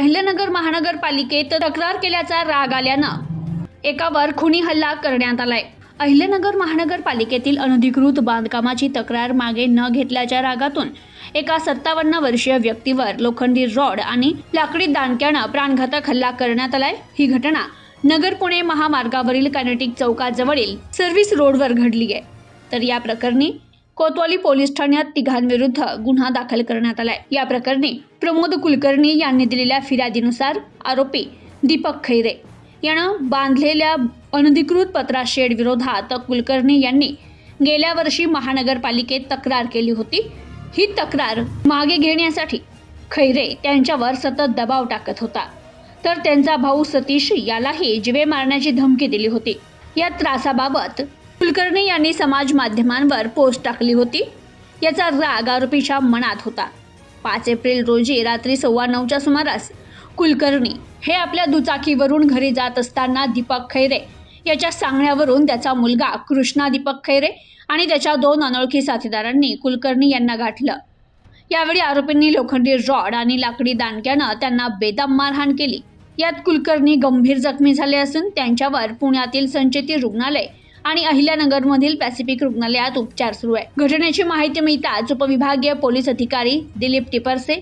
अहिल्यानगर महानगरपालिकेत तक्रार केल्याचा राग आल्यानं एकावर खुनी हल्ला करण्यात आलाय। अहिल्यानगर महानगरपालिकेतील अनधिकृत बांधकामाची तक्रार मागे न घेतल्याच्या रागातून एका 57 वर्षीय व्यक्तीवर लोखंडी रॉड आणि लाकडी दांडक्यानं प्राणघातक हल्ला करण्यात आलाय। ही घटना नगर पुणे महामार्गावरील कायनेटिक चौकाजवळील सर्व्हिस रोडवर घडली आहे। तर या प्रकरणी कोतवाली पोलीस ठाण्यात तिघांविरुद्ध गुन्हा दाखल करण्यात आलाय। या प्रकरणी प्रमोद कुलकर्णी यांनी दिलेल्या फिर्यादीनुसार आरोपी दीपक खैरे यानं बांधलेल्या अनधिकृत पत्रा शेड विरोधात कुलकर्णी यांनी गेल्या वर्षी महानगरपालिकेत तक्रार केली होती। ही तक्रार मागे घेण्यासाठी खैरे त्यांच्यावर सतत दबाव टाकत होता, तर त्यांचा भाऊ सतीश यालाही जीवे मारण्याची धमकी दिली होती। या त्रासाबाबत कुलकर्णी यांनी समाज माध्यमांवर पोस्ट टाकली होती। याचा राग आरोपीच्या मनात होता। 5 एप्रिल रोजी रात्री 9:15च्या सुमारास कुलकर्णी हे आपल्या दुचाकीवरून घरी जात असताना दीपक खैरे याच्या सांगण्यावरून त्याचा मुलगा कृष्णा दीपक खैरे आणि त्याच्या 2 अनोळखी साथीदारांनी कुलकर्णी यांना गाठलं। यावेळी आरोपींनी लोखंडी रॉड आणि लाकडी दांडक्यानं त्यांना बेदम मारहाण केली। यात कुलकर्णी गंभीर जखमी झाले असून त्यांच्यावर पुण्यातील संचेती रुग्णालय आणि अहिल्यानगरमधील पॅसिफिक रुग्णालयात उपचार सुरू आहे। घटनेची माहिती मिळताच उपविभागीय पोलीस अधिकारी दिलीप टिपरसे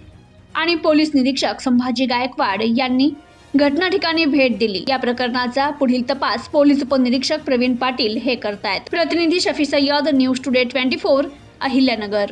आणि पोलीस निरीक्षक संभाजी गायकवाड यांनी घटना ठिकाणी भेट दिली। या प्रकरणाचा पुढील तपास पोलीस उपनिरीक्षक प्रवीण पाटील हे करतायत। प्रतिनिधी शफी सय्यद, न्यूज टुडे 24, अहिल्यानगर।